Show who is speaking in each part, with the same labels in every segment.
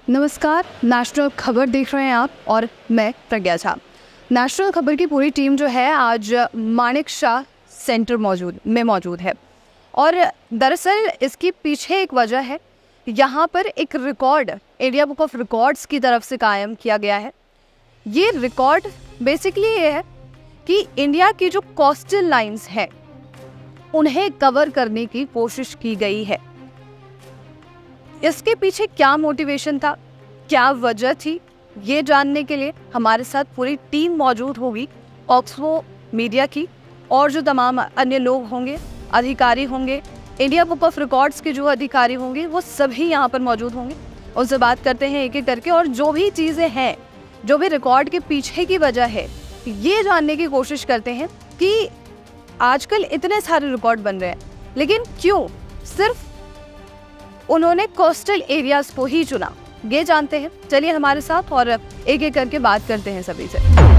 Speaker 1: नमस्कार, नेशनल खबर देख रहे हैं आप और मैं प्रज्ञा झा। नेशनल खबर की पूरी टीम जो है आज माणिक शाह सेंटर मौजूद है और दरअसल इसके पीछे एक वजह है। यहाँ पर एक record India book of records की तरफ से कायम किया गया है। ये रिकॉर्ड बेसिकली ये है कि इंडिया की जो कोस्टल लाइंस हैं उन्हें कवर करने की कोशिश की गई है। इसके पीछे क्या मोटिवेशन था, क्या वजह थी, ये जानने के लिए हमारे साथ पूरी टीम मौजूद होगी ऑक्सफो मीडिया की, और जो तमाम अन्य लोग होंगे, अधिकारी होंगे, इंडिया बुक ऑफ रिकॉर्ड्स के जो अधिकारी होंगे वो सभी यहाँ पर मौजूद होंगे। उनसे बात करते हैं एक एक करके और जो भी चीज़ें हैं, जो भी रिकॉर्ड के पीछे की वजह है, ये जानने की कोशिश करते हैं कि आजकल इतने सारे रिकॉर्ड बन रहे हैं लेकिन क्यों सिर्फ उन्होंने कोस्टल एरियाज को ही चुना, ये जानते हैं। चलिए हमारे साथ और एक एक करके बात करते हैं सभी से।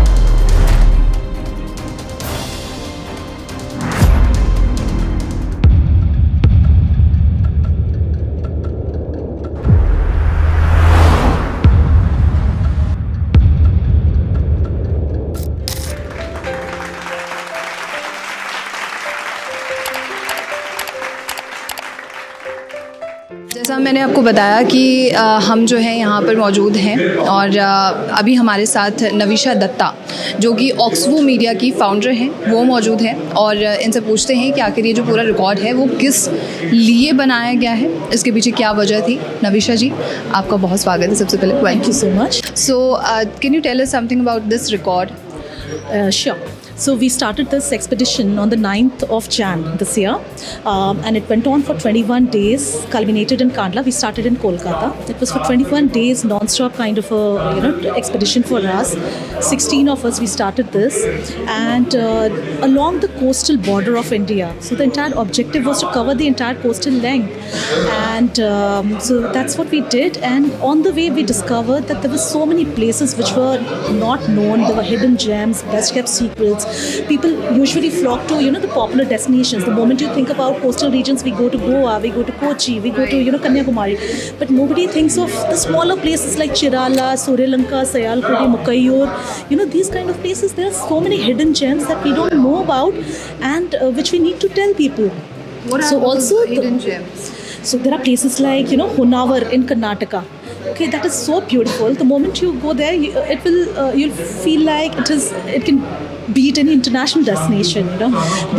Speaker 1: जैसा मैंने आपको बताया कि हम जो है यहाँ पर मौजूद हैं और अभी हमारे साथ नविशा दत्ता जो कि ऑक्सफो मीडिया की फाउंडर हैं वो मौजूद हैं और इनसे पूछते हैं कि आखिर ये जो पूरा रिकॉर्ड है वो किस लिए बनाया गया है, इसके पीछे क्या वजह थी। नविशा जी, आपका बहुत स्वागत है सबसे पहले।
Speaker 2: Thank you so much.
Speaker 1: So can you tell us something about this record?
Speaker 2: Sure. So we started this expedition on the 9th of Jan this year, and it went on for 21 days, culminated in Kandla. We started in Kolkata. It was for 21 days non-stop kind of a expedition for us. 16 of us we started this, and along the coastal border of India. So the entire objective was to cover the entire coastal length, and so that's what we did. And on the way we discovered that there were so many places which were not known. There were hidden gems, best kept secrets. People usually flock to the popular destinations. The moment you think about coastal regions, we go to Goa, we go to Kochi, we go to Kanyakumari, but nobody thinks of the smaller places like Chirala, Suryalanka, Sayalkudi, Mukaiyur. These kind of places. There are so many hidden gems that we don't know about, and which we need to tell people.
Speaker 1: What are also hidden gems?
Speaker 2: So there are places like Honavar in Karnataka. Okay, that is so beautiful. The moment you go there, you'll feel like it can beat any international destination,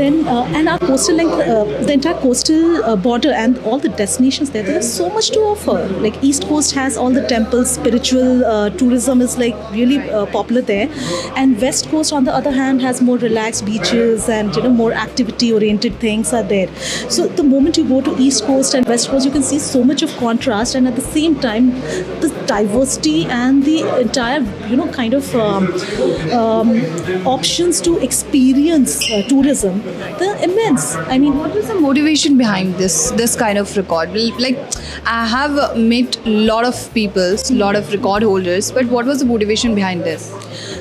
Speaker 2: Then and our coastal length, the entire coastal border and all the destinations there's so much to offer. Like East Coast has all the temples, spiritual tourism is like really popular there, and West Coast on the other hand has more relaxed beaches and more activity oriented things are there. So the moment you go to East Coast and West Coast, you can see so much of contrast, and at the same time the diversity and the entire kind of options to experience tourism, they're immense. I mean,
Speaker 1: what was the motivation behind this kind of record? Like, I have met a lot of people, lot of record holders, but what was the motivation behind this?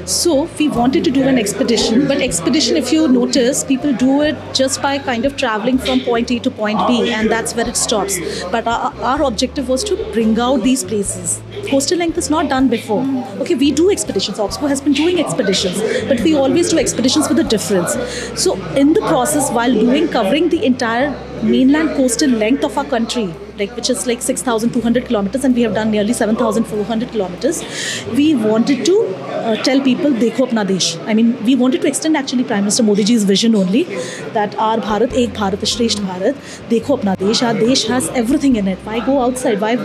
Speaker 2: So we wanted to do an expedition, but expedition, if you notice, people do it just by kind of traveling from point A to point B, and that's where it stops. But our objective was to bring out these places. Coastal length is not done before. Okay, we do expeditions. Oxbow has been doing expeditions, but we always do expeditions with a difference. So in the process, while covering the entire mainland coastal length of our country, which is like 6,200 kilometers, and we have done nearly 7,400 kilometers, we wanted to tell people, dekho apna desh. I mean, we wanted to extend actually Prime Minister Modi ji's vision only, that our Bharat, Ek Bharat, Shresht Bharat, dekho apna desh. Our desh has everything in it. Why go outside? Why,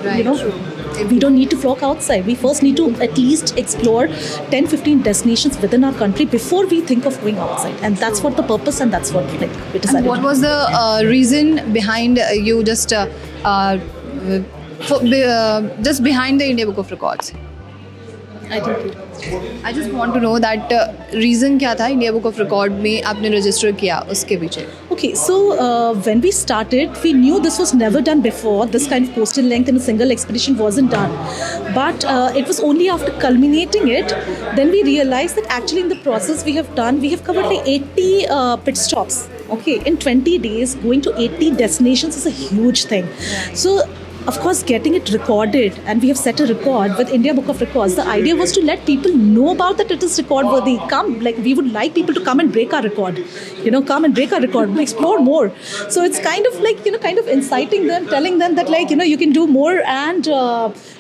Speaker 2: we don't need to flock outside. We first need to at least explore 10-15 destinations within our country before we think of going outside. And that's what the purpose, and that's what we decided.
Speaker 1: And what was the reason behind you just behind the India Book of Records? I just want to know that reason क्या था India Book of Record में आपने register किया उसके पीछे?
Speaker 2: Okay, so when we started, we knew this was never done before. This kind of coastal length in a single expedition wasn't done. But it was only after culminating it, then we realized that actually in the process we have covered like 80 pit stops. Okay, in 20 days, going to 80 destinations is a huge thing. So of course, getting it recorded, and we have set a record with India Book of Records. The idea was to let people know about that it is record worthy. We would like people to come and break our record. Come and break our record, explore more. So it's kind of like, kind of inciting them, telling them that like, you can do more, and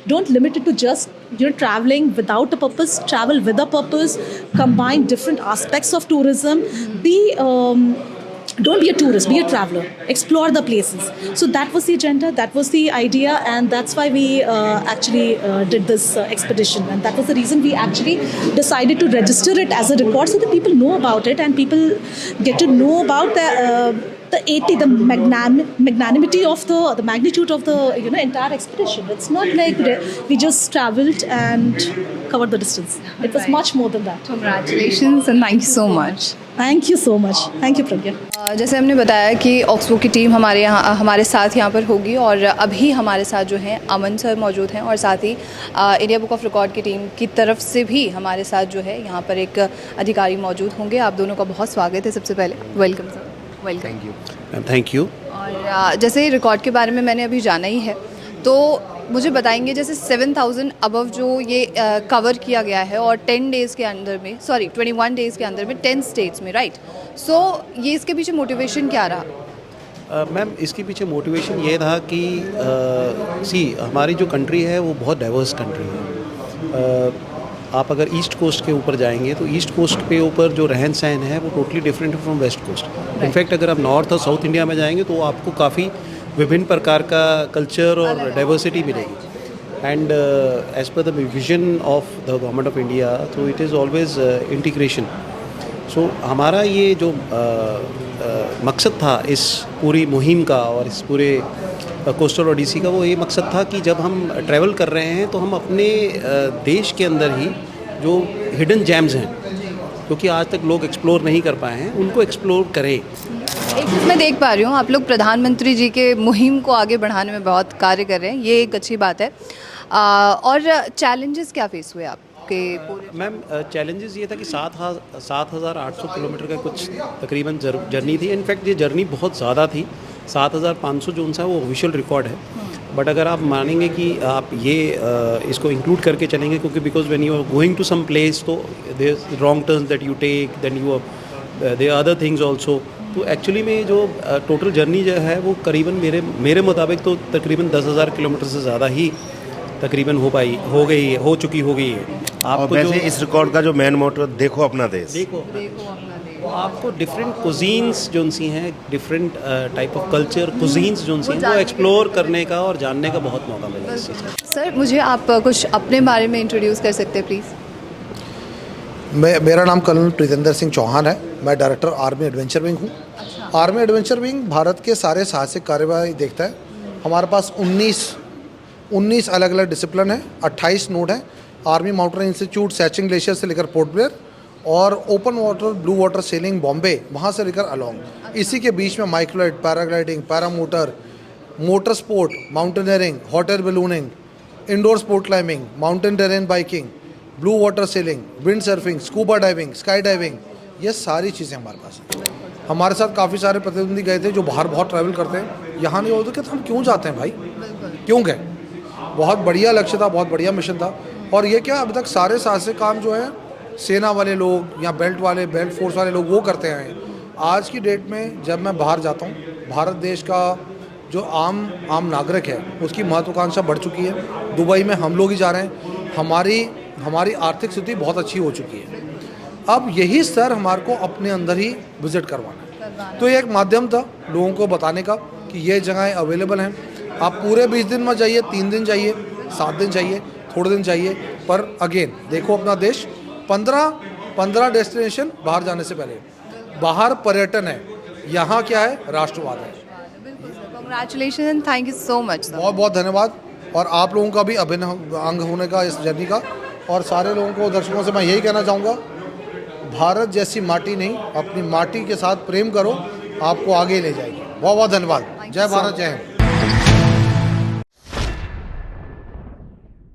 Speaker 2: don't limit it to just, traveling without a purpose. Travel with a purpose. Combine different aspects of tourism. Don't be a tourist, be a traveler. Explore the places. So that was the agenda, that was the idea, and that's why we actually did this expedition. And that was the reason we actually decided to register it as a record, so that people know about it and people get to know about the magnanimity of the magnitude of the entire expedition. It's not like we just traveled and covered the distance. It was much more than that.
Speaker 1: Congratulations and thank you so much.
Speaker 2: Thank you so much. Thank you, Pragya.
Speaker 1: जैसे हमने बताया कि oxbow की team हमारे साथ यहाँ पर होगी, और अभी हमारे साथ जो हैं अमन सर मौजूद हैं, और साथ ही इंडिया बुक ऑफ रिकॉर्ड की टीम की तरफ से भी हमारे साथ जो है यहाँ पर एक अधिकारी मौजूद होंगे। आप दोनों का बहुत स्वागत है। सबसे पहले welcome sir. Welcome.
Speaker 3: Thank you.
Speaker 1: और जैसे रिकॉर्ड के बारे में मैंने अभी जाना ही है, तो मुझे बताएंगे जैसे 7000 अबव जो ये कवर किया गया है, और 10 डेज़ के अंदर में 21 डेज़ के अंदर में 10 स्टेट्स में, राइट? सो ये इसके पीछे मोटिवेशन क्या रहा?
Speaker 3: मैम, इसके पीछे मोटिवेशन ये था कि हमारी जो कंट्री है वो बहुत डाइवर्स कंट्री है। आप अगर ईस्ट कोस्ट के ऊपर जाएंगे तो ईस्ट कोस्ट पे ऊपर जो रहन सहन है वो टोटली डिफरेंट है फ्रॉम वेस्ट कोस्ट। इनफैक्ट अगर आप नॉर्थ और साउथ इंडिया में जाएंगे तो आपको काफ़ी विभिन्न प्रकार का कल्चर और डाइवर्सिटी मिलेगी। And as per the vision of the government of India, तो it is always integration. So हमारा ये जो मकसद था इस पूरी मुहिम का और इस पूरे कोस्टल ओडिसी का, वो ये मकसद था कि जब हम ट्रैवल कर रहे हैं तो हम अपने देश के अंदर ही जो हिडन जैम्स हैं, क्योंकि आज तक लोग एक्सप्लोर नहीं कर पाए हैं, उनको एक्सप्लोर करें।
Speaker 1: एक चीज़ मैं देख पा रही हूँ, आप लोग प्रधानमंत्री जी के मुहिम को आगे बढ़ाने में बहुत कार्य कर रहे हैं, ये एक अच्छी बात है। और चैलेंजेस क्या फेस हुए आपके पूरे?
Speaker 3: मैम, चैलेंजेस ये था कि 7,800 किलोमीटर का कुछ तकरीबन जर्नी थी। इनफैक्ट ये जर्नी बहुत ज़्यादा थी। 7,500 जो सा वो ऑफिशियल रिकॉर्ड है, बट अगर आप मानेंगे कि आप ये इसको इंक्लूड करके चलेंगे, क्योंकि because when you are going to some place तो their wrong turns that you take, then you their other things also. तो एक्चुअली में जो टोटल जर्नी जो है वो करीबन मेरे मुताबिक तो तकरीबन 10,000 किलोमीटर से ज़्यादा ही तकरीबन हो चुकी है।
Speaker 4: आपको वैसे इस रिकॉर्ड का जो मेन मोटो देखो अपना देश,
Speaker 3: देखो तो आपको डिफरेंट कुजीन्स जो सी हैं, different type of culture cuisines जो सी हैं, वो एक्सप्लोर करने का और जानने का बहुत मौका मिला इस चीज़ का।
Speaker 1: सर, मुझे आप कुछ अपने बारे में इंट्रोड्यूस कर सकते हैं प्लीज़?
Speaker 5: मेरा नाम कर्नल प्रीतेंद्र सिंह चौहान है। मैं डायरेक्टर आर्मी एडवेंचर विंग हूँ। आर्मी एडवेंचर विंग भारत के सारे साहसिक कार्यवाही देखता है। हमारे पास 19 अलग अलग डिसिप्लिन है, 28 नोड हैं। आर्मी माउंटेन इंस्टीट्यूट सैचिंग ग्लेशियर से लेकर पोर्ट ब्लेयर, और open water blue water selling Bombay, वहाँ से लेकर अलोंग। इसी के बीच में microlight, paragliding, paramotor, motor sport, mountaineering, hot air ballooning, indoor sport climbing, mountain terrain biking, blue water selling, wind surfing, scuba diving, sky diving, ये सारी चीज़ें हमारे पास हैं। हमारे साथ काफ़ी सारे प्रतिनिधि गए थे जो बाहर बहुत ट्रैवल करते हैं, यहाँ नहीं होते कि हम क्यों जाते हैं भाई, क्यों गए? बहुत बढ़िया लक्ष्य था, बहुत बढ़िया मिशन था। और ये क्या, अभी तक सारे साहसिक काम जो है सेना वाले लोग या बेल्ट फोर्स वाले लोग वो करते हैं। आज की डेट में जब मैं बाहर जाता हूँ, भारत देश का जो आम नागरिक है उसकी महत्वाकांक्षा बढ़ चुकी है। दुबई में हम लोग ही जा रहे हैं, हमारी आर्थिक स्थिति बहुत अच्छी हो चुकी है। अब यही स्तर हमारे को अपने अंदर ही विजिट करवाना है। तो ये एक माध्यम था लोगों को बताने का कि ये जगहें अवेलेबल हैं। आप पूरे 20 दिन में जाइए, 3 दिन चाहिए, 7 दिन चाहिए, थोड़े दिन चाहिए, पर अगेन देखो अपना देश। 15 डेस्टिनेशन बाहर जाने से पहले, बाहर पर्यटन है, यहाँ क्या है, राष्ट्रवाद है।
Speaker 1: Congratulation and thank you so much.
Speaker 5: बहुत बहुत धन्यवाद, और आप लोगों का भी अभिन्न अंग होने का इस जर्नी का। और सारे लोगों को, दर्शकों से मैं यही कहना चाहूँगा, भारत जैसी माटी नहीं, अपनी माटी के साथ प्रेम करो, आपको आगे ले जाएगी। बहुत बहुत धन्यवाद। जय भारत, जय हिंद।